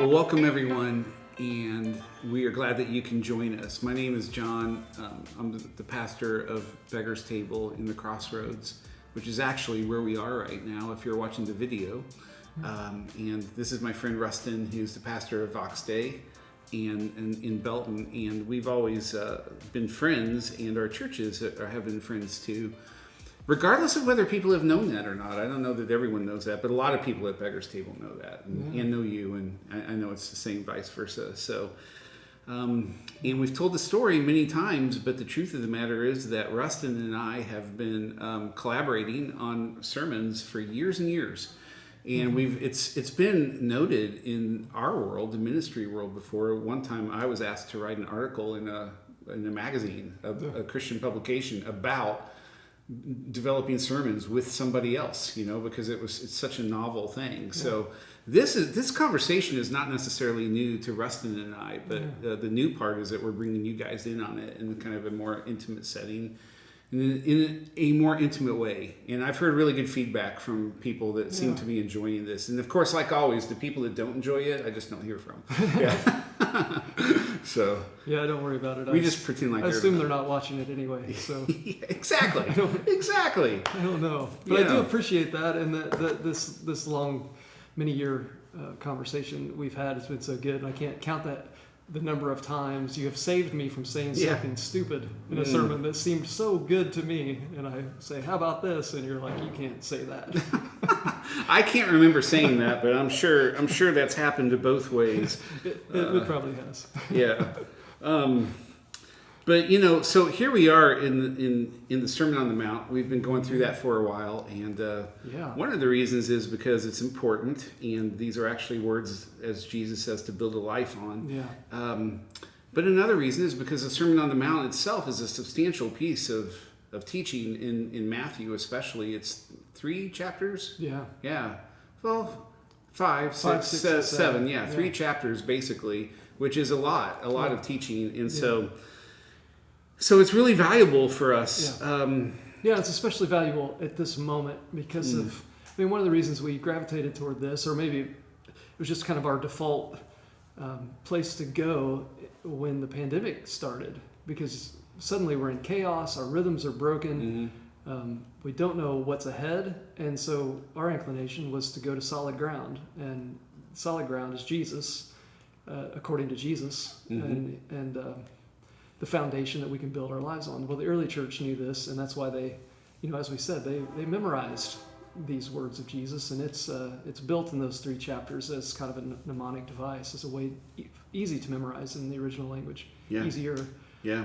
Well, welcome everyone, and we are glad that you can join us. My name is John. I'm the pastor of Beggar's Table in the Crossroads, which is actually where we are right now if you're watching the video. And this is my friend Rustin, who's the pastor of Vox Day and in Belton. And we've always been friends, and our churches have been friends too. Regardless of whether people have known that or not. I don't know that everyone knows that, but a lot of people at Beggar's Table know that and know you, and I know it's the same vice versa. So, and we've told the story many times, but the truth of the matter is that Rustin and I have been collaborating on sermons for years and years. And it's been noted in our world, the ministry world before. One time I was asked to write an article in a magazine, a Christian publication, about developing sermons with somebody else, because it's such a novel thing. So this conversation is not necessarily new to Rustin and I, but the new part is that we're bringing you guys in on it in kind of a more intimate setting, in a more intimate way. And I've heard really good feedback from people that seem to be enjoying this. And of course, like always, the people that don't enjoy it, I just don't hear from. So don't worry about it. We just pretend like I assume they're not watching it anyway. So exactly. I don't know, but I do appreciate that, and that this long, many year conversation we've had has been so good. And I can't count the number of times you have saved me from saying something stupid in a sermon that seemed so good to me, and I say, "How about this?" And you're like, "You can't say that." I can't remember saying that, but I'm sure that's happened to both ways. It probably has. Yeah. But so here we are in the Sermon on the Mount. We've been going through that for a while, and one of the reasons is because it's important, and these are actually words, as Jesus says, to build a life on. Yeah. But another reason is because the Sermon on the Mount itself is a substantial piece of teaching in Matthew, especially. It's 3 chapters. Yeah. Yeah. Well, 5, 6, 7. Yeah, 3 chapters basically, which is a lot of teaching, and so it's really valuable for us. It's especially valuable at this moment because of, one of the reasons we gravitated toward this, or maybe it was just kind of our default place to go when the pandemic started, because suddenly we're in chaos, our rhythms are broken, we don't know what's ahead, and so our inclination was to go to solid ground, and solid ground is Jesus, according to Jesus, and the foundation that we can build our lives on. Well, the early church knew this, and that's why they, as we said, they memorized these words of Jesus, and it's built in those 3 chapters as kind of a mnemonic device, as a way easy to memorize in the original language, easier. Yeah.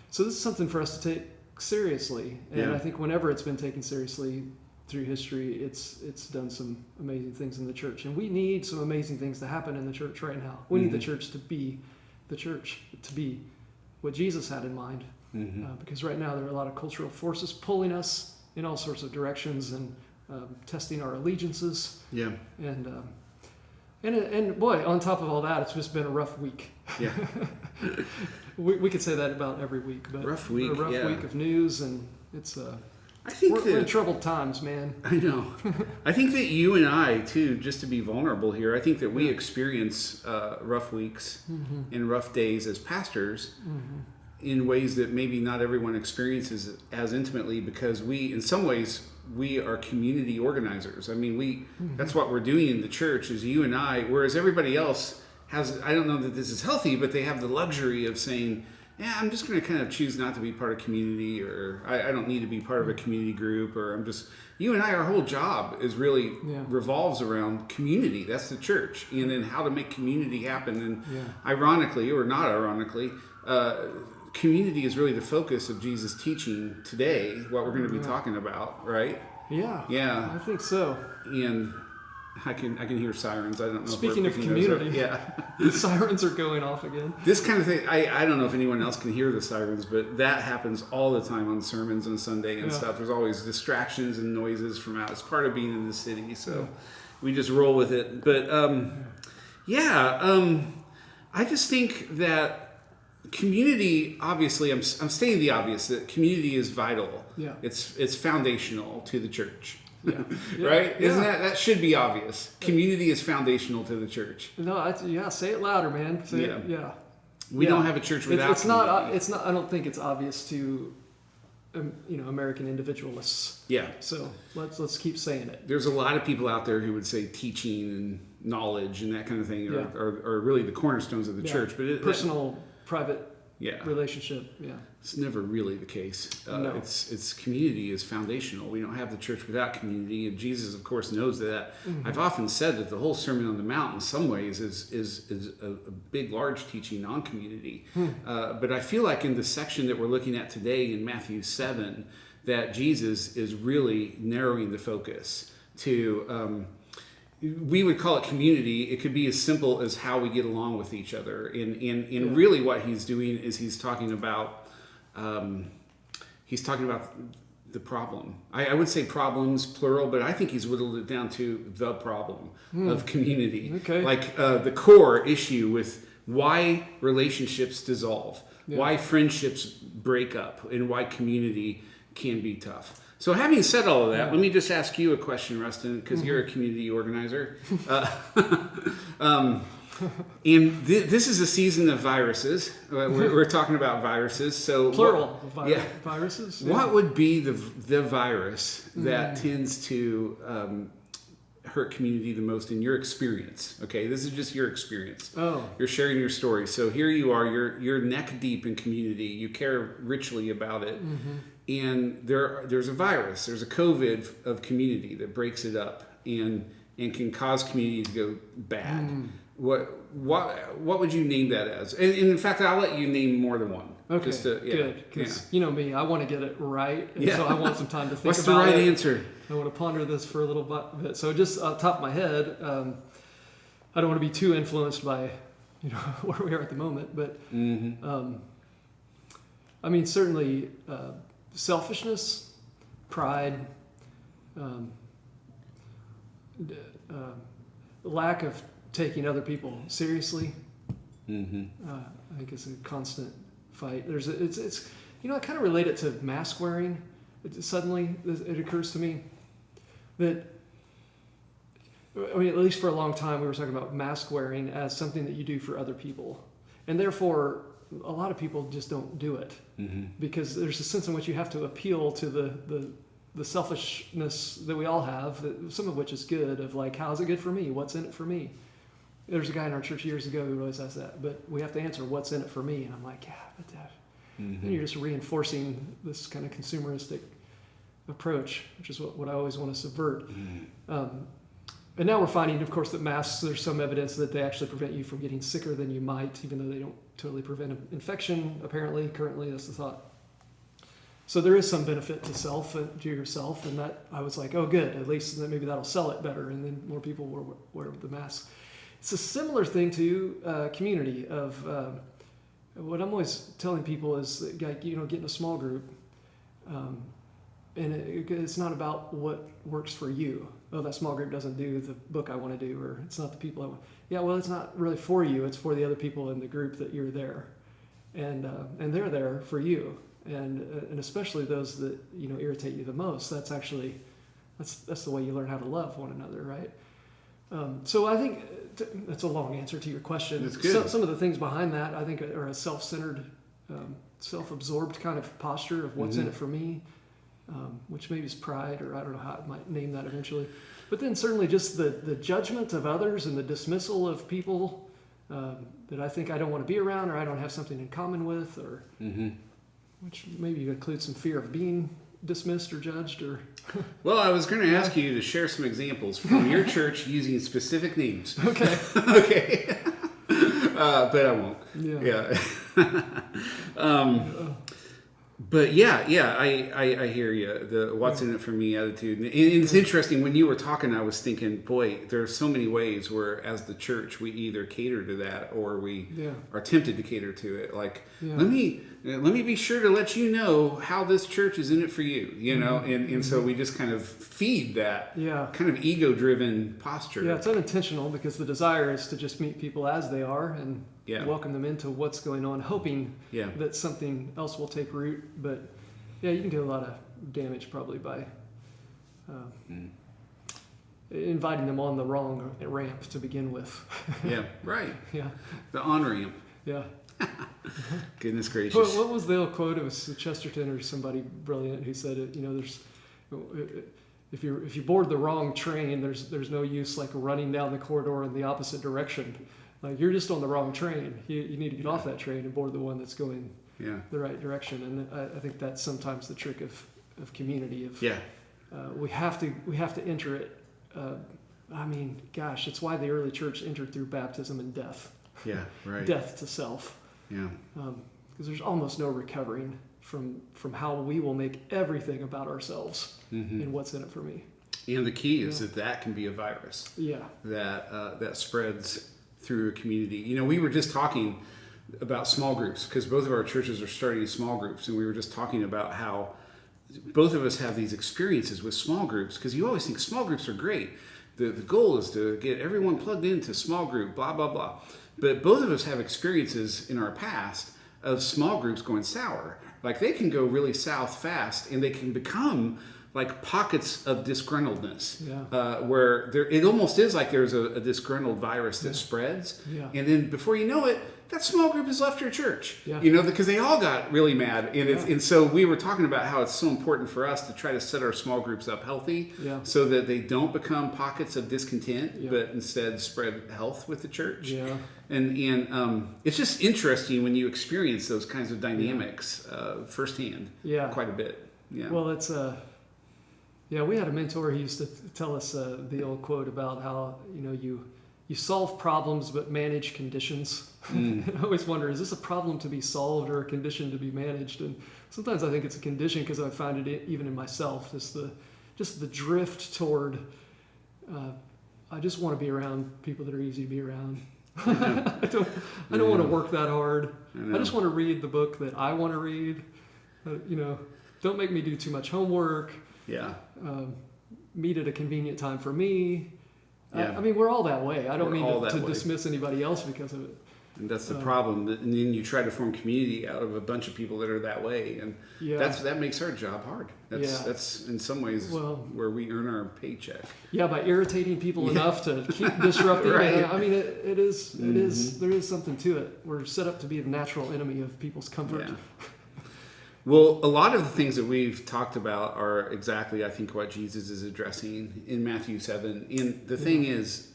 So this is something for us to take seriously, and I think whenever it's been taken seriously through history, it's done some amazing things in the church, and we need some amazing things to happen in the church right now. We need the church to be the church, to be what Jesus had in mind, because right now there are a lot of cultural forces pulling us in all sorts of directions and testing our allegiances. Yeah. And boy, on top of all that, it's just been a rough week. Yeah. we could say that about every week, but rough week. A rough week of news, and it's. I think we're in troubled times, man. I know. I think that you and I, too, just to be vulnerable here, I think that we experience rough weeks and rough days as pastors in ways that maybe not everyone experiences as intimately, because in some ways, we are community organizers. I mean, that's what we're doing in the church, is you and I, whereas everybody else has, I don't know that this is healthy, but they have the luxury of saying, I'm just going to kind of choose not to be part of community, or I don't need to be part of a community group, or you and I, our whole job is really revolves around community. That's the church, and then how to make community happen. And ironically, or not ironically, community is really the focus of Jesus' teaching today, what we're going to be talking about, right? Yeah. Yeah. I think so. And I can hear sirens. I don't know. Speaking of community, the sirens are going off again. This kind of thing, I don't know if anyone else can hear the sirens, but that happens all the time on sermons on Sunday and stuff. There's always distractions and noises from out. It's part of being in the city, so we just roll with it. But I just think that community, obviously, I'm stating the obvious, that community is vital. Yeah. It's foundational to the church. Yeah. Yeah. Right? Yeah. Isn't that should be obvious? Community is foundational to the church. No, say it louder, man. Say Yeah. it, yeah. We don't have a church without It's not. community. It's not. I don't think it's obvious to, American individualists. Yeah. So let's keep saying it. There's a lot of people out there who would say teaching and knowledge and that kind of thing Yeah. are really the cornerstones of the Yeah. church. But Personal, private yeah, relationship. Yeah. it's never really the case. No. It's community is foundational. We don't have the church without community, and Jesus, of course, knows that. Mm-hmm. I've often said that the whole Sermon on the Mount, in some ways, is a big, large teaching on community. But I feel like in the section that we're looking at today in Matthew 7, that Jesus is really narrowing the focus to. We would call it community. It could be as simple as how we get along with each other. And really what he's doing is he's talking about the problem. I would say problems, plural, but I think he's whittled it down to the problem of community. Okay. Like the core issue with why relationships dissolve, why friendships break up, and why community can be tough. So having said all of that, let me just ask you a question, Rustin, because you're a community organizer. And this is a season of viruses. We're talking about viruses. So Plural. Yeah. Viruses. What would be the virus that tends to hurt community the most in your experience? Okay, this is just your experience. Oh. You're sharing your story. So here you are. You're neck deep in community. You care richly about it. And there's a virus. There's a COVID of community that breaks it up and can cause community to go bad. What would you name that as? And in fact, I'll let you name more than one. Okay, Just to, good. Because you know me, I want to get it right, and Yeah. so I want some time to think What's the about right it. answer? I want to ponder this for a little bit. So just off the top of my head, I don't want to be too influenced by where we are at the moment, but I mean certainly selfishness, pride, lack of taking other people seriously. I think it's a constant fight. It's I kind of relate it to mask wearing. Suddenly it occurs to me that, I mean, at least for a long time we were talking about mask wearing as something that you do for other people, and therefore a lot of people just don't do it because there's a sense in which you have to appeal to the selfishness that we all have, some of which is good, of like, how's it good for me? What's in it for me? There's a guy in our church years ago who always asked that, but we have to answer what's in it for me. And I'm like, yeah, but then you're just reinforcing this kind of consumeristic approach, which is what I always want to subvert. And now we're finding, of course, that masks, there's some evidence that they actually prevent you from getting sicker than you might, even though they don't totally prevent an infection, apparently. Currently, that's the thought. So there is some benefit to yourself, and that I was like, oh, good, at least maybe that'll sell it better, and then more people will wear the mask. It's a similar thing to community of what I'm always telling people is that, get in a small group, and it's not about what works for you. Oh, that small group doesn't do the book I want to do, or it's not the people I want. Yeah, well, it's not really for you. It's for the other people in the group that you're there, and they're there for you. And especially those that irritate you the most. That's the way you learn how to love one another, right? So I think that's a long answer to your question. That's good. Some of the things behind that I think are a self-centered, self-absorbed kind of posture of what's in it for me, which maybe is pride, or I don't know how I might name that eventually. But then certainly just the judgment of others and the dismissal of people that I think I don't want to be around, or I don't have something in common with, or which maybe includes some fear of being dismissed or judged, or Well, I was going to ask you to share some examples from your church using specific names. okay. Okay. But I won't. Yeah. But yeah, I hear you. The what's in it for me attitude. And it's interesting, when you were talking, I was thinking, boy, there are so many ways where as the church, we either cater to that or we are tempted to cater to it. Like, let me be sure to let you know how this church is in it for you, and so we just kind of feed that kind of ego-driven posture. Yeah, it's unintentional because the desire is to just meet people as they are and welcome them into what's going on, hoping that something else will take root. But you can do a lot of damage probably by inviting them on the wrong ramp to begin with. Yeah, right. Yeah, The on-ramp. yeah. Goodness gracious. What was the old quote? It was Chesterton or somebody brilliant who said it. There's if you board the wrong train, there's no use like running down the corridor in the opposite direction. Like you're just on the wrong train. You need to get off that train and board the one that's going the right direction. And I think that's sometimes the trick of community. We have to enter it. I mean, gosh, it's why the early church entered through baptism and death. Yeah, right. Death to self. Yeah. Because there's almost no recovering from how we will make everything about ourselves and what's in it for me. And the key is that can be a virus. Yeah. That spreads through a community. We were just talking about small groups because both of our churches are starting small groups, and we were just talking about how both of us have these experiences with small groups because you always think small groups are great. The goal is to get everyone plugged into small group, blah, blah, blah. But both of us have experiences in our past of small groups going sour. Like they can go really south fast, and they can become like pockets of disgruntledness, where it almost is like there's a disgruntled virus that spreads, and then before you know it, that small group has left your church, because they all got really mad, and so we were talking about how it's so important for us to try to set our small groups up healthy, so that they don't become pockets of discontent, but instead spread health with the church. And it's just interesting when you experience those kinds of dynamics firsthand, quite a bit. Well, it's we had a mentor who used to tell us the old quote about how you solve problems but manage conditions. And I always wonder, is this a problem to be solved or a condition to be managed? And sometimes I think it's a condition because I find it even in myself, just the drift toward I just want to be around people that are easy to be around. I don't want to work that hard. I just want to read the book that I want to read. Don't make me do too much homework. Meet at a convenient time for me. I mean, we're all that way. I don't mean to dismiss anybody else because of it. And that's the problem. And then you try to form community out of a bunch of people that are that way, and that makes our job hard. That's in some ways where we earn our paycheck. Yeah, by irritating people enough to keep disrupting. Right. I mean, it is. There is something to it. We're set up to be the natural enemy of people's comfort. Yeah. Well, a lot of the things that we've talked about are exactly, I think, what Jesus is addressing in Matthew 7. And the thing is,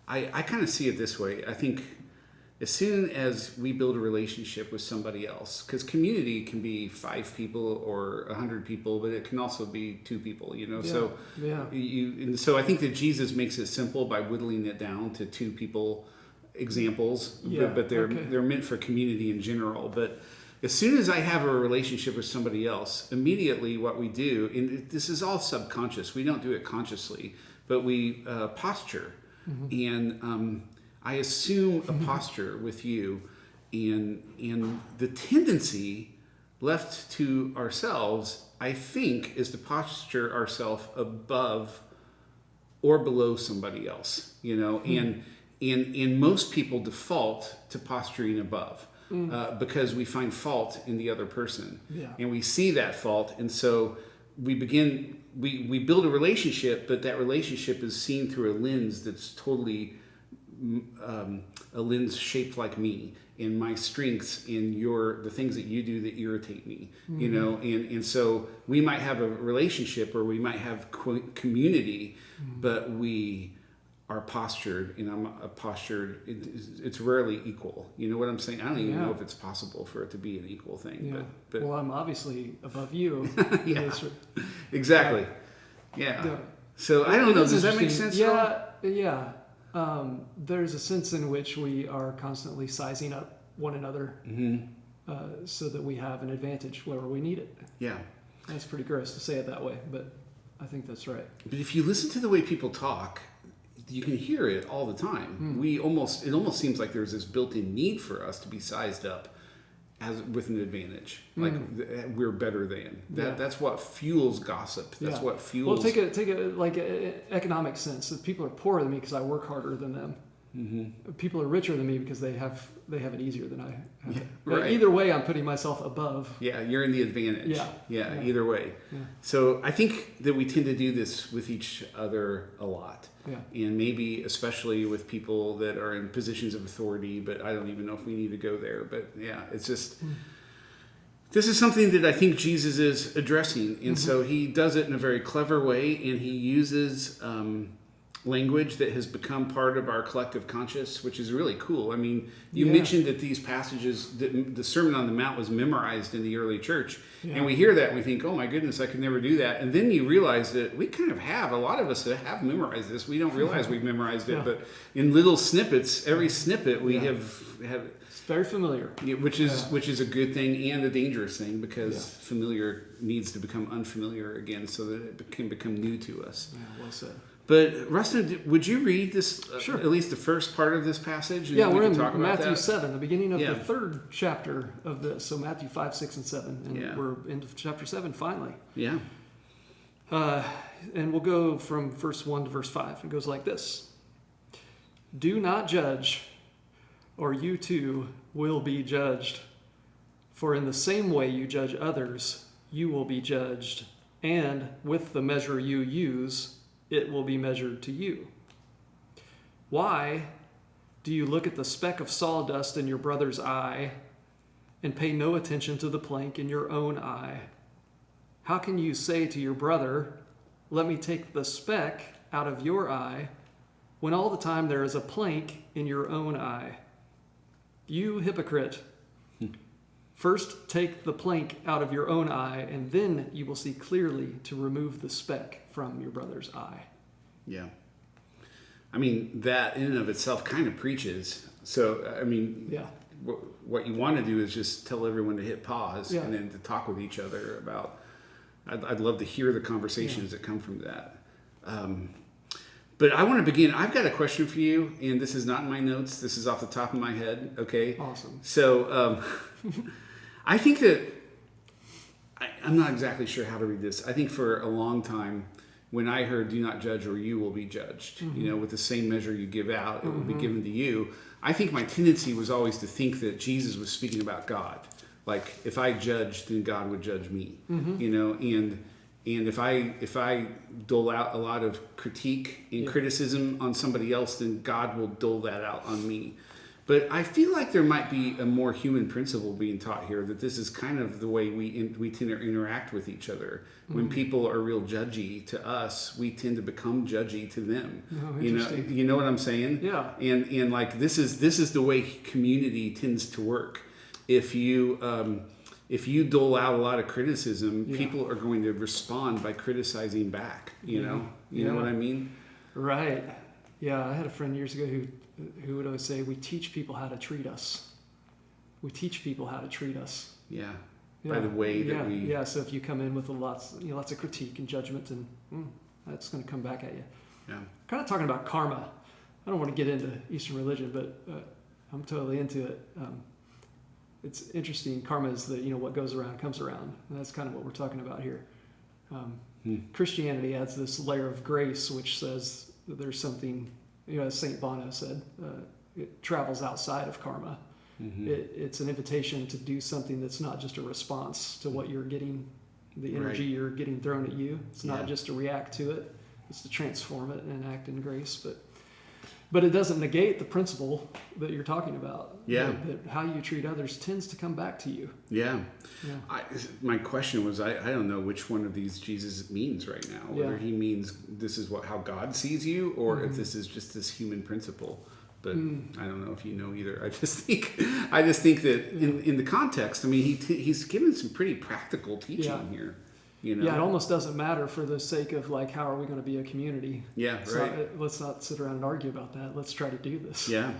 I kind of see it this way. I think as soon as we build a relationship with somebody else, because community can be 5 people or 100 people, but it can also be 2 people, So so I think that Jesus makes it simple by whittling it down to 2 people examples, but they're meant for community in general. But as soon as I have a relationship with somebody else, immediately what we do, and this is all subconscious, we don't do it consciously, but we posture. And I assume a posture with you, and the tendency left to ourselves, I think, is to posture ourselves above or below somebody else, and most people default to posturing above. Because we find fault in the other person, and we see that fault, and so we build a relationship, but that relationship is seen through a lens that's totally a lens shaped like me and my strengths and the things that you do that irritate me, and so we might have a relationship or we might have community, but we are postured, and I'm postured. It's rarely equal. You know what I'm saying? I don't even know if it's possible for it to be an equal thing. But well, I'm obviously above you. Exactly. So I don't know. Does that make sense? Yeah. There's a sense in which we are constantly sizing up one another, so that we have an advantage wherever we need it. Yeah. That's pretty gross to say it that way, but I think that's right. But if you listen to the way people talk, you can hear it all the time. It almost seems like there's this built-in need for us to be sized up with an advantage, like we're better than. That's what fuels gossip. That's what fuels. Well, take a like economic sense. That people are poorer than me because I work harder than them. People are richer than me because they have it easier than I have. Yeah, But right. either way, I'm putting myself above. Yeah, you're in the advantage. Yeah. Either way. Yeah. So I think that we tend to do this with each other a lot. Yeah. And maybe especially with people that are in positions of authority, but I don't even know if we need to go there. But yeah, it's just, this is something that I think Jesus is addressing. And so he does it in a very clever way, and he uses language that has become part of our collective conscious, which is really cool. I mean, you mentioned that these passages, that the Sermon on the Mount was memorized in the early church. Yeah. And we hear that and we think, oh my goodness, I could never do that. And then you realize that we kind of have, a lot of us have memorized this. We don't realize we've memorized it, but in little snippets, every snippet we have It's very familiar. which is a good thing and a dangerous thing, because familiar needs to become unfamiliar again so that it can become new to us. Yeah, well said. But Rustin, would you read this, Sure. at least the first part of this passage? And Yeah, then we we're can in talk about Matthew that? 7, the beginning of Yeah. the third chapter of this. So Matthew 5, 6, and 7. And Yeah. we're into chapter 7 finally. Yeah. And we'll go from verse 1 to verse 5. It goes like this. Do not judge, or you too will be judged. For in the same way you judge others, you will be judged. And with the measure you use, it will be measured to you. Why do you look at the speck of sawdust in your brother's eye and pay no attention to the plank in your own eye? How can you say to your brother, let me take the speck out of your eye, when all the time there is a plank in your own eye? You hypocrite! First take the plank out of your own eye, and then you will see clearly to remove the speck from your brother's eye. Yeah. I mean, that in and of itself kind of preaches. So, I mean, Yeah. what you want to do is just tell everyone to hit pause Yeah. and then to talk with each other about, I'd love to hear the conversations that come from that. But I want to begin. I've got a question for you, and this is not in my notes. This is off the top of my head. Okay. Awesome. So I think that I'm not exactly sure how to read this. I think for a long time, when I heard "do not judge, or you will be judged," you know, with the same measure you give out, it will be given to you. I think my tendency was always to think that Jesus was speaking about God. Like, if I judged, then God would judge me. You know, and if I dole out a lot of critique and criticism on somebody else, then God will dole that out on me. But I feel like there might be a more human principle being taught here, that this is kind of the way we tend to interact with each other. When people are real judgy to us, we tend to become judgy to them. Oh, you interesting. know what I'm saying? Yeah. And like this is the way community tends to work. If you dole out a lot of criticism, people are going to respond by criticizing back. You know what I mean? Right. Yeah, I had a friend years ago who would always say, we teach people how to treat us. We teach people how to treat us. Yeah. By the way that we... Yeah, so if you come in with lots of critique and judgment, and that's going to come back at you. Yeah. Kind of talking about karma. I don't want to get into Eastern religion, but I'm totally into it. It's interesting. Karma is what goes around comes around. And that's kind of what we're talking about here. Christianity adds this layer of grace, which says that there's something, as St. Bono said, it travels outside of karma. It's an invitation to do something that's not just a response to what you're getting, the energy you're getting thrown at you. It's not just to react to it. It's to transform it and act in grace. But it doesn't negate the principle that you're talking about. Yeah. That how you treat others tends to come back to you. Yeah. Yeah. My question was, I don't know which one of these Jesus means right now. Whether he means this is how God sees you, or if this is just this human principle. But I don't know if you know either. I just think that in the context, I mean, he's given some pretty practical teaching here. Yeah, it almost doesn't matter for the sake of how are we going to be a community? Yeah, right. Let's not sit around and argue about that. Let's try to do this. Yeah.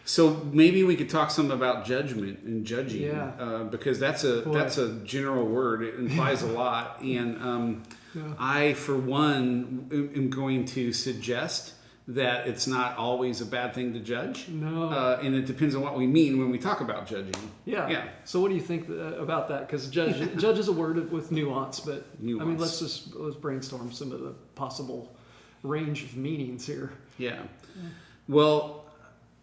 So maybe we could talk some about judgment and judging, because that's a general word. It implies a lot, and I, for one, am going to suggest that it's not always a bad thing to judge. No. And it depends on what we mean when we talk about judging. Yeah. So what do you think about that? Because judge is a word with nuance, but Nuance. I mean, let's brainstorm some of the possible range of meanings here. Yeah. Well,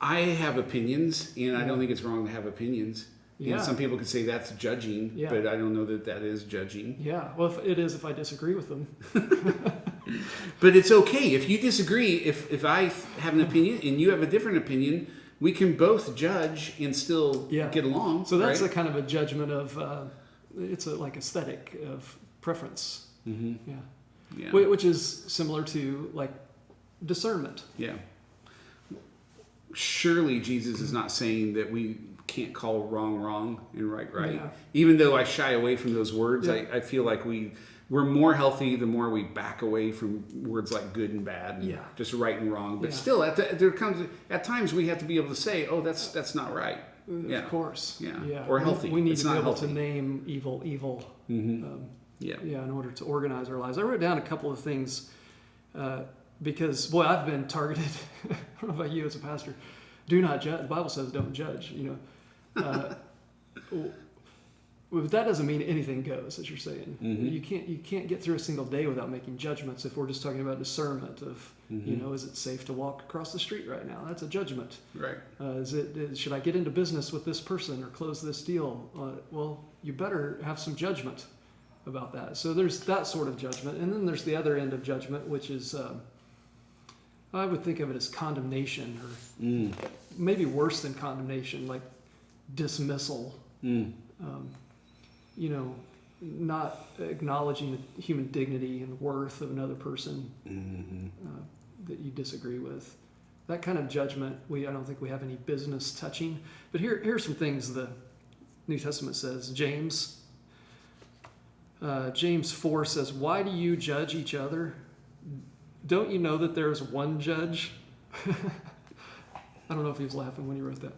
I have opinions, and I don't think it's wrong to have opinions. Yeah. And some people could say that's judging, Yeah. but I don't know that that is judging. Yeah. Well, if I disagree with them. But it's okay if you disagree. If I have an opinion and you have a different opinion, we can both judge and still get along. So that's right? a kind of a judgment of it's like aesthetic of preference. Mm-hmm. Yeah. Yeah. Which is similar to like discernment. Yeah. Surely Jesus is not saying that we can't call wrong and right. Yeah. Even though I shy away from those words, Yeah. I feel like we're more healthy the more we back away from words like good and bad, and just right and wrong. But still, at times we have to be able to say, "Oh, that's not right." Yeah. Of course. Yeah. Or healthy. We need It's to be not able healthy. to name evil. Mm-hmm. In order to organize our lives. I wrote down a couple of things because, boy, I've been targeted. I don't know about you as a pastor. Do not judge. The Bible says don't judge, But that doesn't mean anything goes, as you're saying. Mm-hmm. You can't get through a single day without making judgments. If we're just talking about discernment of, is it safe to walk across the street right now? That's a judgment. Right. Should I get into business with this person or close this deal? Well, you better have some judgment about that. So there's that sort of judgment, and then there's the other end of judgment, which is I would think of it as condemnation, or maybe worse than condemnation, like dismissal. Not acknowledging the human dignity and worth of another person that you disagree with. That kind of judgment, I don't think we have any business touching. But here's some things the New Testament says. James 4 says, "Why do you judge each other? Don't you know that there is one judge?" I don't know if he was laughing when he wrote that.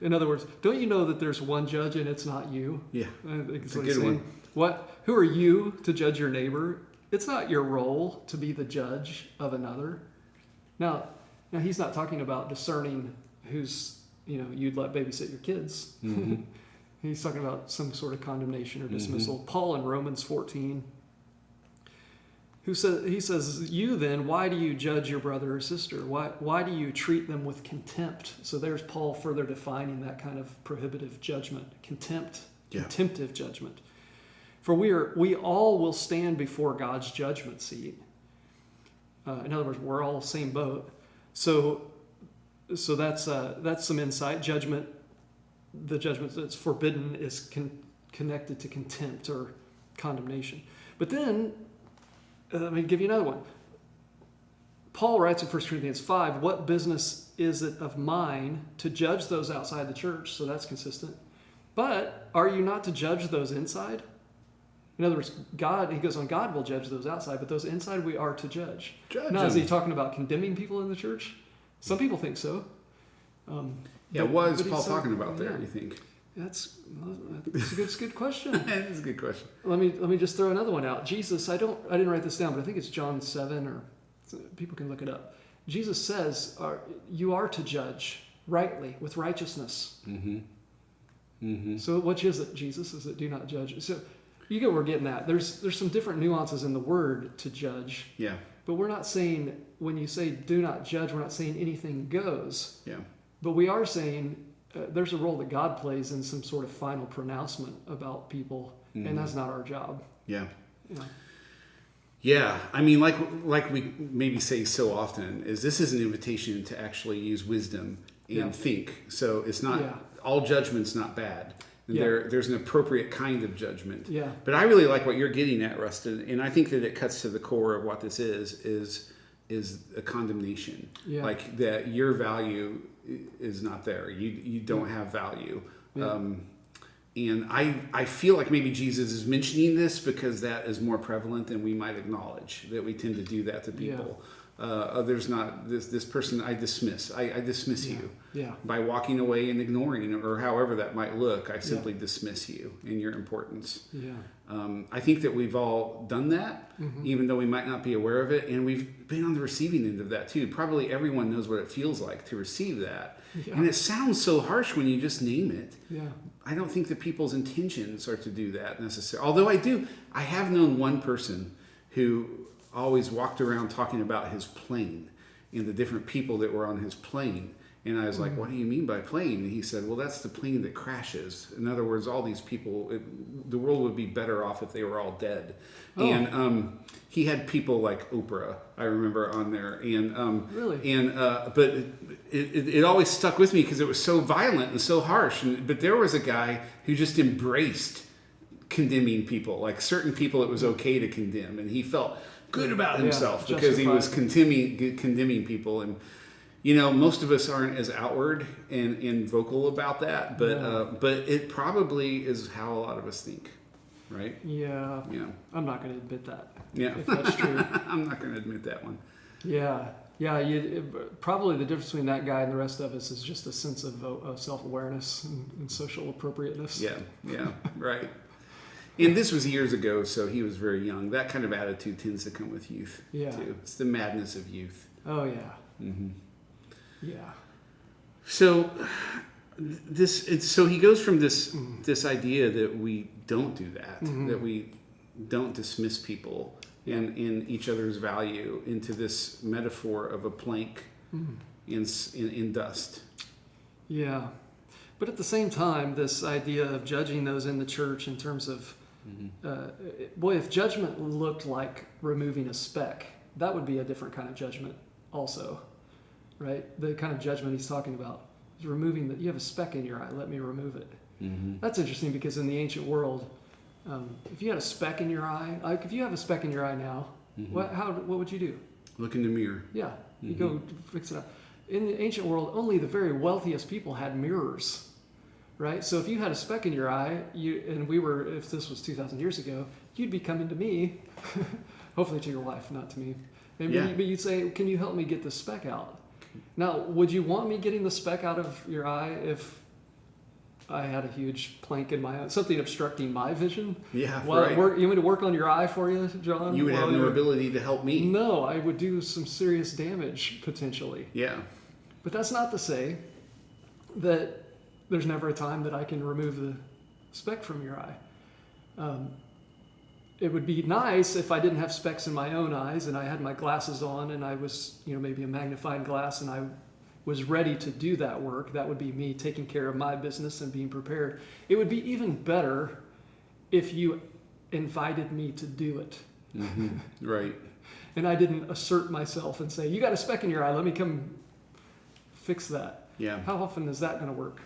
In other words, don't you know that there's one judge and it's not you? Yeah, I think it's a good one. Who are you to judge your neighbor? It's not your role to be the judge of another. Now he's not talking about discerning who's, you'd let babysit your kids. Mm-hmm. He's talking about some sort of condemnation or dismissal. Paul in Romans 14, he says, "You then, why do you judge your brother or sister? Why do you treat them with contempt?" So there's Paul further defining that kind of prohibitive judgment, contemptive judgment. "For we all will stand before God's judgment seat." In other words, we're all same boat. So that's some insight. Judgment, the judgment that's forbidden is connected to contempt or condemnation. But then, let me give you another one. Paul writes in 1 Corinthians 5, "What business is it of mine to judge those outside the church?" So that's consistent. "But are you not to judge those inside?" In other words, he goes on, God will judge those outside, but those inside we are to judge. Now, is he talking about condemning people in the church? Some people think so. What is Paul talking about there, you think? That's a good question. That's a good question. Let me just throw another one out. Jesus, I didn't write this down, but I think it's John 7, or people can look it up. Jesus says, you are to judge rightly, with righteousness. So which is it, Jesus? Is it do not judge? So you get what we're getting at. There's some different nuances in the word to judge. Yeah. But we're not saying, when you say do not judge, we're not saying anything goes. Yeah. But we are saying there's a role that God plays in some sort of final pronouncement about people, and that's not our job. Yeah. Yeah. Yeah, I mean, like we maybe say so often, is this is an invitation to actually use wisdom and think. So it's not all judgment's not bad. There's an appropriate kind of judgment. Yeah. But I really like what you're getting at, Rustin, and I think that it cuts to the core of what this is a condemnation. Yeah. Like that your value is not there. You don't have value. Yeah. And I feel like maybe Jesus is mentioning this because that is more prevalent than we might acknowledge, that we tend to do that to people. There's not this person I dismiss. I dismiss you by walking away and ignoring, or however that might look. I simply dismiss you and your importance. Yeah. I think that we've all done that, even though we might not be aware of it, and we've been on the receiving end of that too. Probably everyone knows what it feels like to receive that. Yeah. And it sounds so harsh when you just name it. Yeah. I don't think that people's intentions are to do that necessarily. Although I have known one person who always walked around talking about his plane and the different people that were on his plane. And I was like, what do you mean by plane? And he said, well, that's the plane that crashes. In other words, all these people, the world would be better off if they were all dead. Oh. And he had people like Oprah, I remember, on there. And Really? And but it always stuck with me because it was so violent and so harsh. But there was a guy who just embraced condemning people. Like certain people, it was okay to condemn, and he felt good about himself because he was condemning people. And most of us aren't as outward and vocal about that, but it probably is how a lot of us think, right? Yeah. Yeah. I'm not going to admit that. Yeah. If that's true. I'm not going to admit that one. Yeah. Yeah. Probably the difference between that guy and the rest of us is just a sense of self-awareness and social appropriateness. Yeah. Yeah. Right. And this was years ago, so he was very young. That kind of attitude tends to come with youth, too. It's the madness of youth. Oh, yeah. Mm-hmm. Yeah. So he goes from this idea that we don't do that, that we don't dismiss people and in each other's value, into this metaphor of a plank in dust. Yeah. But at the same time, this idea of judging those in the church in terms of, if judgment looked like removing a speck, that would be a different kind of judgment also, right? The kind of judgment he's talking about is removing you have a speck in your eye, let me remove it. Mm-hmm. That's interesting because in the ancient world, if you had a speck in your eye, like if you have a speck in your eye now, what would you do? Look in the mirror. Yeah, you go fix it up. In the ancient world, only the very wealthiest people had mirrors. Right, so if you had a speck in your eye, if this was 2,000 years ago, you'd be coming to me, hopefully to your wife, not to me. But you'd say, "Can you help me get the speck out?" Now, would you want me getting the speck out of your eye if I had a huge plank in my eye, something obstructing my vision? Yeah, right. You want me to work on your eye for you, John? You would have no ability to help me. No, I would do some serious damage potentially. Yeah, but that's not to say that there's never a time that I can remove the speck from your eye. It would be nice if I didn't have specks in my own eyes and I had my glasses on and I was, maybe a magnifying glass and I was ready to do that work. That would be me taking care of my business and being prepared. It would be even better if you invited me to do it. Mm-hmm. Right. And I didn't assert myself and say, you got a speck in your eye, let me come fix that. Yeah. How often is that going to work?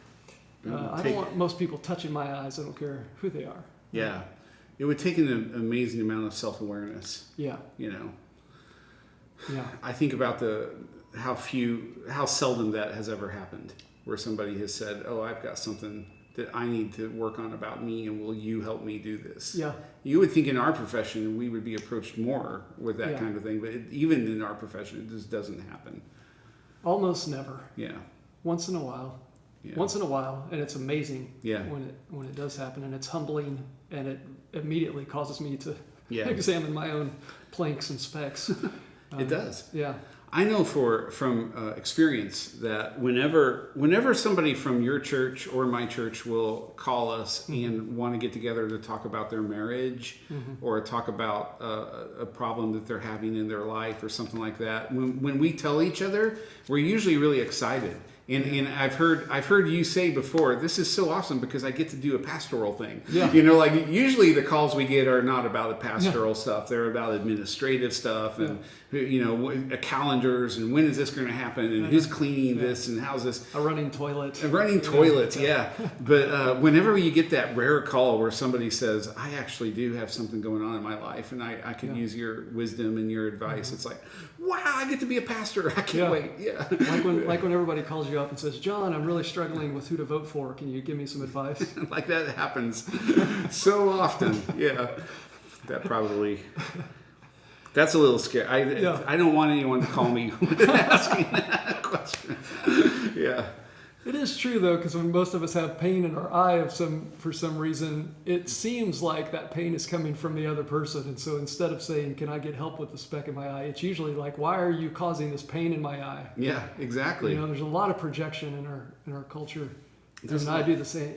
I don't want most people touching my eyes. I don't care who they are. Yeah. It would take an amazing amount of self-awareness. Yeah. Yeah. I think about how seldom that has ever happened, where somebody has said, "Oh, I've got something that I need to work on about me, and will you help me do this?" Yeah. You would think in our profession we would be approached more with that kind of thing, but even in our profession, it just doesn't happen. Almost never. Yeah. Once in a while. Yeah. Once in a while, and it's amazing Yeah. when it does happen, and it's humbling, and it immediately causes me to Yeah. examine my own planks and specks. It does. Yeah. I know from experience that whenever somebody from your church or my church will call us and want to get together to talk about their marriage or talk about a problem that they're having in their life or something like that, when we tell each other, we're usually really excited. And I've heard you say before, this is so awesome because I get to do a pastoral thing. Yeah. Like usually the calls we get are not about the pastoral stuff. They're about administrative stuff and calendars and when is this going to happen and who's cleaning this and how's this. A running toilet. A running toilet, yeah. But whenever you get that rare call where somebody says, I actually do have something going on in my life and I could use your wisdom and your advice, it's like, wow, I get to be a pastor. I can't wait. Yeah. Like when everybody calls you up and says, John, I'm really struggling with who to vote for. Can you give me some advice? Like that happens so often. Yeah. That's a little scary. I don't want anyone to call me asking that question. Yeah. It is true though, because when most of us have pain in our eye for some reason, it seems like that pain is coming from the other person. And so instead of saying, can I get help with the speck in my eye? It's usually like, why are you causing this pain in my eye? Yeah, exactly. There's a lot of projection in our culture. I do the same,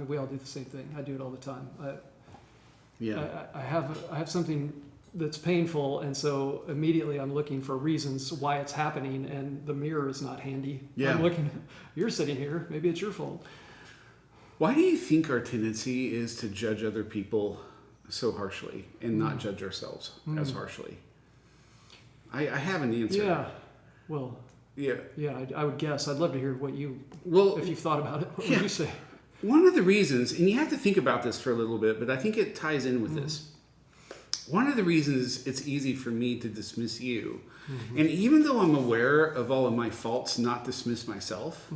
we all do the same thing. I do it all the time. I have something that's painful, and so immediately I'm looking for reasons why it's happening, and the mirror is not handy. Yeah. I'm looking, you're sitting here, maybe it's your fault. Why do you think our tendency is to judge other people so harshly and not judge ourselves as harshly? I have an answer. Yeah. Well, Yeah. yeah, I would guess. I'd love to hear what you, Well, if you've thought about it, what yeah. would you say? one of the reasons, and you have to think about this for a little bit, but I think it ties in with this. One of the reasons it's easy for me to dismiss you, and even though I'm aware of all of my faults, not dismiss myself,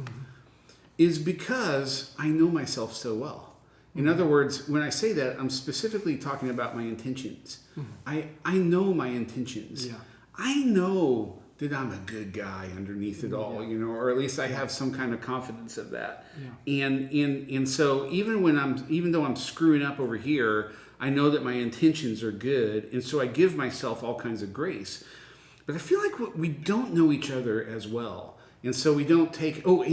is because I know myself so well. In other words, when I say that, I'm specifically talking about my intentions. I know my intentions. Yeah. I know that I'm a good guy underneath it all, Yeah. you know, or at least I have some kind of confidence of that. Yeah. And so even though I'm screwing up over here, I know that my intentions are good, and so I give myself all kinds of grace. But I feel like we don't know each other as well. And so we don't take, let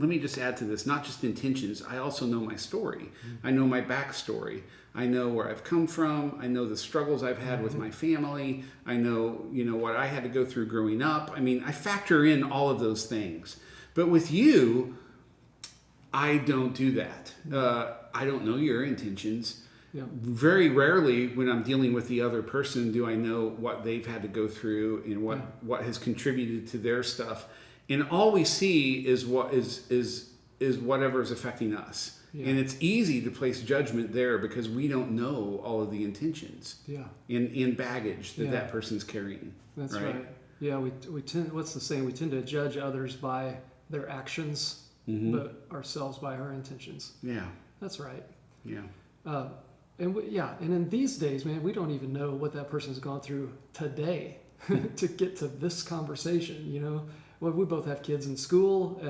me just add to this, not just intentions, I also know my story. I know my backstory. I know where I've come from. I know the struggles I've had with my family. I know, what I had to go through growing up. I mean, I factor in all of those things. But with you, I don't do that. I don't know your intentions. Yeah. Very rarely when I'm dealing with the other person do I know what they've had to go through and what has contributed to their stuff. And all we see is what is whatever is affecting us. Yeah. And it's easy to place judgment there because we don't know all of the intentions Yeah. in baggage that Yeah. that person's carrying. That's right. Yeah, we tend, what's the saying? We tend to judge others by their actions, but ourselves by our intentions. Yeah. That's right. Yeah. And in these days, man, we don't even know what that person's gone through today to get to this conversation. Well, we both have kids in school.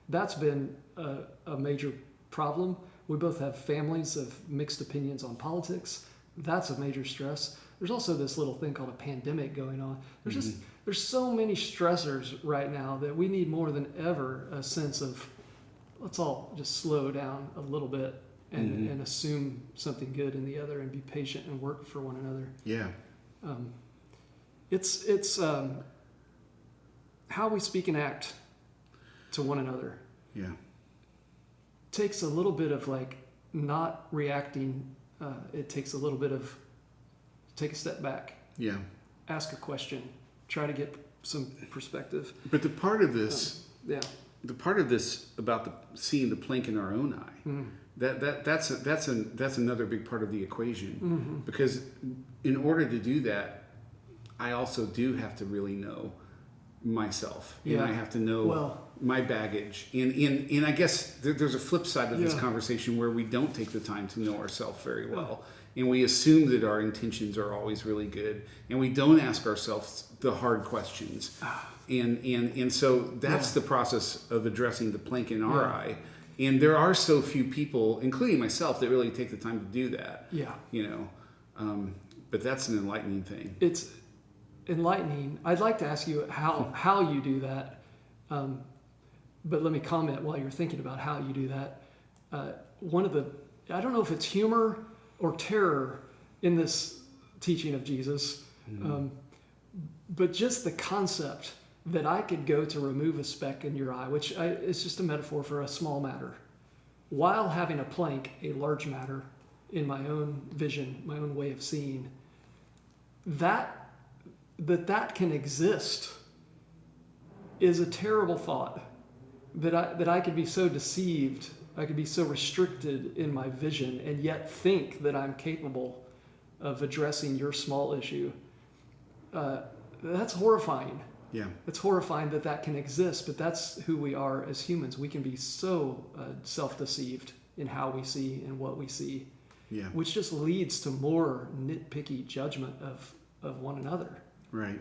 That's been a major problem. We both have families of mixed opinions on politics. That's a major stress. There's also this little thing called a pandemic going on. There's so many stressors right now that we need more than ever a sense of let's all just slow down a little bit and assume something good in the other and be patient and work for one another. Yeah. It's how we speak and act to one another. Yeah. Takes a little bit of not reacting. It takes a little bit of take a step back, Yeah. ask a question, try to get some perspective. But the part of this Yeah. the part of this about seeing the plank in our own eye, that's another big part of the equation. Because in order to do that, I also do have to really know myself, and Yeah. I have to know my baggage. And I guess there's a flip side of this conversation where we don't take the time to know ourselves very well, and we assume that our intentions are always really good, and we don't ask ourselves the hard questions. And so that's the process of addressing the plank in our eye. And there are so few people, including myself, that really take the time to do that. Yeah. But that's an enlightening thing. It's enlightening. I'd like to ask you how you do that. But let me comment while you're thinking about how you do that. I don't know if it's humor or terror in this teaching of Jesus, but just the concept that I could go to remove a speck in your eye, which is just a metaphor for a small matter, while having a plank, a large matter, in my own vision, my own way of seeing, that can exist is a terrible thought. That I could be so deceived, I could be so restricted in my vision, and yet think that I'm capable of addressing your small issue. That's horrifying. Yeah. It's horrifying that can exist, but that's who we are as humans. We can be so self-deceived in how we see and what we see, which just leads to more nitpicky judgment of one another. Right.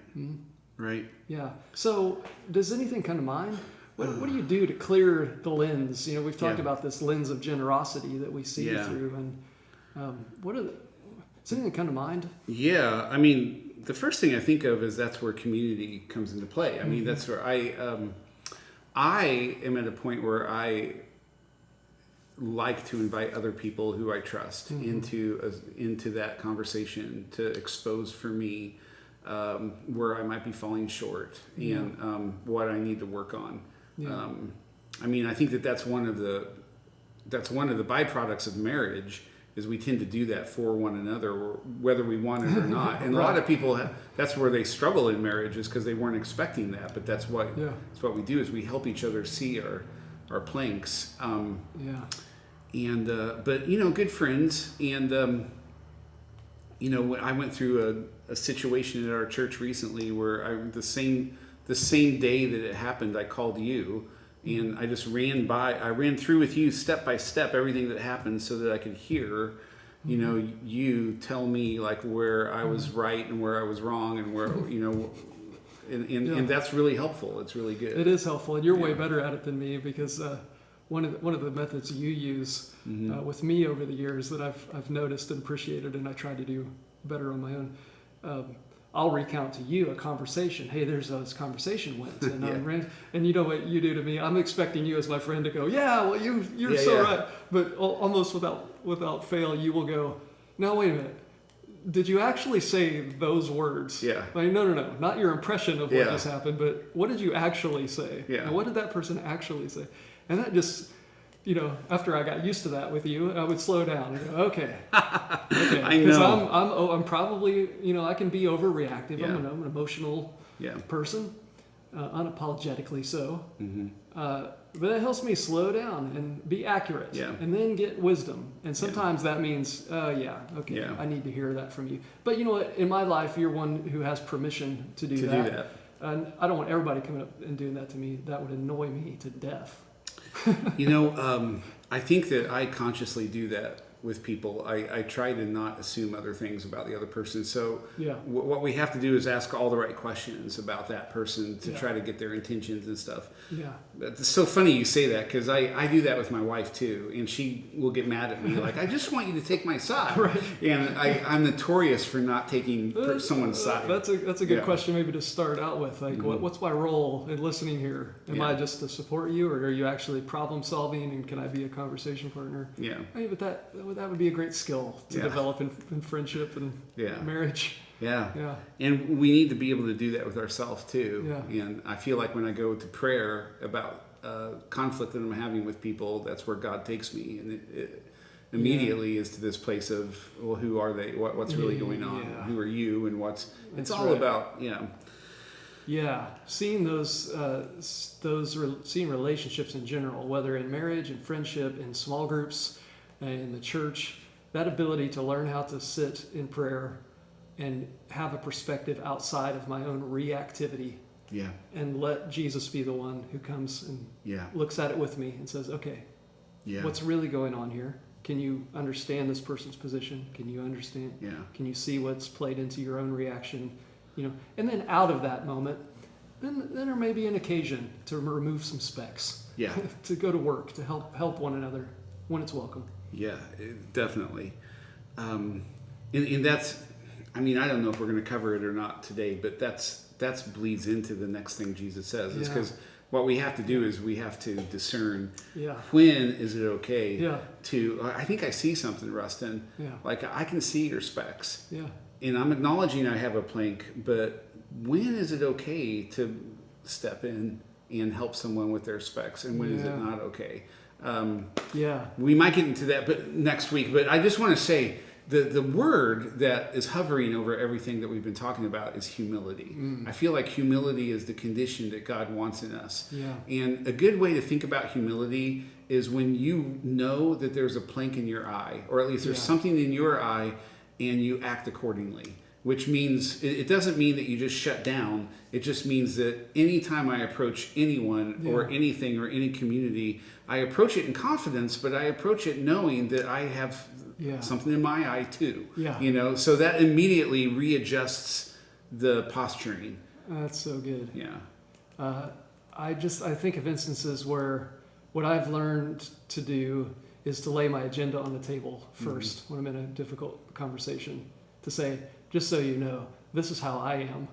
Right. Yeah. So does anything come to mind? What do you do to clear the lens? We've talked about this lens of generosity that we see through, and does anything come to mind? Yeah. I mean, the first thing I think of is that's where community comes into play. I mean, that's where I am at a point where like to invite other people who I trust into that conversation to expose for me where I might be falling short and what I need to work on. Yeah. I mean, I think that's one of the byproducts of marriage, is we tend to do that for one another, whether we want it or not. And a lot of people, that's where they struggle in marriage, is because they weren't expecting that. But that's what we do, is we help each other see our planks. But good friends. And I went through a situation at our church recently where the same day that it happened, I called you. And I just ran through with you step by step everything that happened, so that I could hear, you tell me like where I was right and where I was wrong, and where, and that's really helpful. It's really good. It is helpful, and you're way better at it than me, because one of the methods you use with me over the years that I've noticed and appreciated, and I try to do better on my own. I'll recount to you a conversation. Hey, there's how this conversation went, and and you know what you do to me. I'm expecting you as my friend to go, yeah, well, you're so right. But almost without fail, you will go, now wait a minute. Did you actually say those words? Yeah. Like, no, not your impression of what just happened, but what did you actually say? Yeah. And what did that person actually say? And that just, after I got used to that with you, I would slow down and go, okay. I know. Because I'm probably, I can be overreactive. Yeah. I'm an emotional person, unapologetically so. But it helps me slow down and be accurate, and then get wisdom. And sometimes that means, I need to hear that from you. But you know what? In my life, you're one who has permission to do that. And I don't want everybody coming up and doing that to me. That would annoy me to death. I think that I consciously do that with people. I try to not assume other things about the other person. So what we have to do is ask all the right questions about that person to try to get their intentions and stuff. Yeah. It's so funny you say that, because I do that with my wife too, and she will get mad at me like, I just want you to take my side. Right. And I'm notorious for not taking someone's side. That's a good question maybe to start out with. Like, what's my role in listening here? Am I just to support you, or are you actually problem solving, and can I be a conversation partner? Yeah. But that would be a great skill to develop in friendship and marriage. Yeah. And we need to be able to do that with ourselves too. Yeah. And I feel like when I go to prayer about conflict that I'm having with people, that's where God takes me. And it immediately is to this place of, well, who are they? What's really going on? Yeah. Who are you? And it's all about, Yeah, seeing seeing relationships in general, whether in marriage and friendship, in small groups, in the church, that ability to learn how to sit in prayer and have a perspective outside of my own reactivity. Yeah. And let Jesus be the one who comes and looks at it with me and says, okay, what's really going on here? Can you understand this person's position? Can you understand? Yeah. Can you see what's played into your own reaction? And then out of that moment, then there may be an occasion to remove some specs. Yeah. To go to work, to help one another when it's welcome. Yeah, definitely. And that's, I don't know if we're going to cover it or not today, but that's bleeds into the next thing Jesus says. It's because what we have to do is we have to discern when is it okay to, I think I see something, Rustin. Yeah. Like I can see your specs. Yeah. And I'm acknowledging I have a plank, but when is it okay to step in and help someone with their specs, and when is it not okay? We might get into that next week, but I just want to say the word that is hovering over everything that we've been talking about is humility. I feel like humility is the condition that God wants in us. Yeah. And a good way to think about humility is when you know that there's a plank in your eye, or at least there's something in your eye, and you act accordingly. Which means, it doesn't mean that you just shut down. It just means that anytime I approach anyone or anything or any community, I approach it in confidence, but I approach it knowing that I have something in my eye too. Yeah. So that immediately readjusts the posturing. That's so good. Yeah. I think of instances where what I've learned to do is to lay my agenda on the table first when I'm in a difficult conversation, to say, just so you know, this is how I am.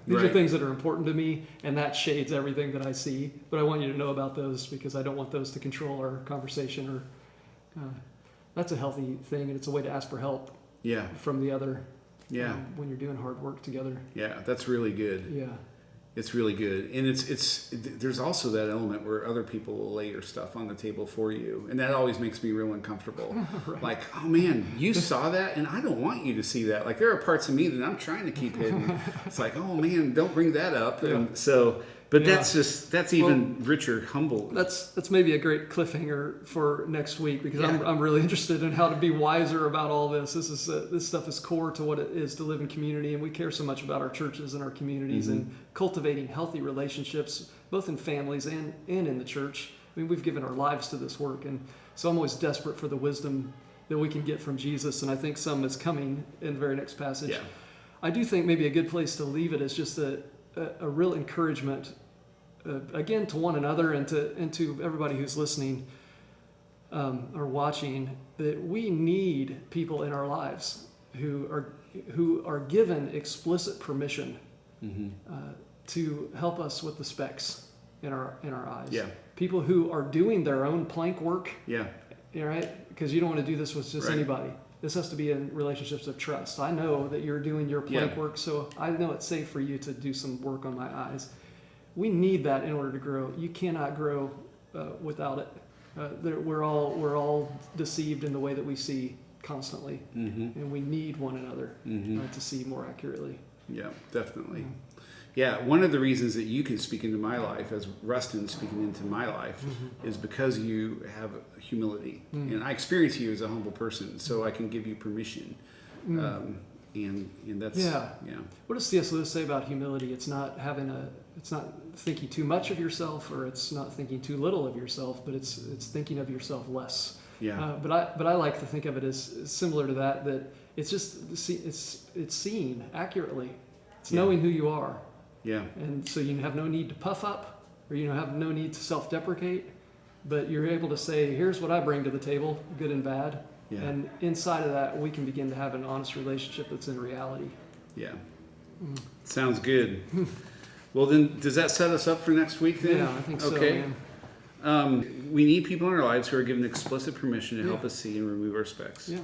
These are things that are important to me, and that shades everything that I see. But I want you to know about those, because I don't want those to control our conversation That's a healthy thing, and it's a way to ask for help Yeah. from the other. Yeah. When you're doing hard work together. Yeah. That's really good. Yeah. It's really good. And there's also that element where other people will lay your stuff on the table for you. And that always makes me real uncomfortable. Right. Like, oh man, you saw that and I don't want you to see that. Like there are parts of me that I'm trying to keep hidden. It's like, oh man, don't bring that up. Yeah. And so, but Yeah. that's even richer, humble. That's maybe a great cliffhanger for next week, because Yeah. I'm really interested in how to be wiser about all this. This stuff is core to what it is to live in community, and we care so much about our churches and our communities and cultivating healthy relationships, both in families and in the church. I mean, we've given our lives to this work, and so I'm always desperate for the wisdom that we can get from Jesus, and I think some is coming in the very next passage. Yeah. I do think maybe a good place to leave it is just a real encouragement, again, to one another and to everybody who's listening or watching, that we need people in our lives who are given explicit permission to help us with the specks in our eyes. Yeah. People who are doing their own plank work. Yeah. Right? Because you don't want to do this with just Right. anybody. This has to be in relationships of trust. I know that you're doing your plank Yeah. work, so I know it's safe for you to do some work on my eyes. We need that in order to grow. You cannot grow without it. We're all deceived in the way that we see constantly, and we need one another to see more accurately. Yeah, definitely. Yeah, one of the reasons that you can speak into my life, as Rustin speaking into my life, is because you have humility. And I experience you as a humble person, so I can give you permission. And that's, Yeah. What does C.S. Lewis say about humility? It's not thinking too much of yourself, or it's not thinking too little of yourself, but it's thinking of yourself less. Yeah. But I like to think of it as similar to that it's just it's seeing accurately. It's knowing who you are. Yeah. And so you have no need to puff up, or you have no need to self-deprecate, but you're able to say, here's what I bring to the table, good and bad. Yeah. And inside of that, we can begin to have an honest relationship that's in reality. Yeah. Sounds good. Well, then, does that set us up for next week then? Yeah, I think so. Okay. Man. We need people in our lives who are given explicit permission to help Yeah. us see and remove our specks. Yeah.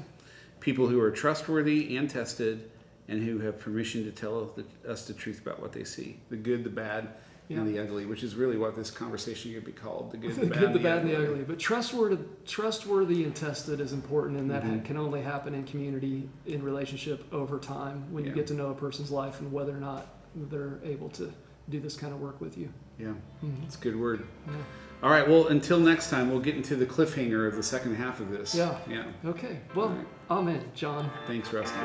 People who are trustworthy and tested, and who have permission to tell us the truth about what they see, the good, the bad, and the ugly, which is really what this conversation could be called: the good, the bad, and the ugly. But trustworthy and tested is important, and that can only happen in community, in relationship over time, when you get to know a person's life and whether or not they're able to do this kind of work with you. Yeah, it's a good word. Yeah. All right, well, until next time, we'll get into the cliffhanger of the second half of this. Yeah. Yeah. Okay. Well, All right. amen, John. Thanks, Rustin.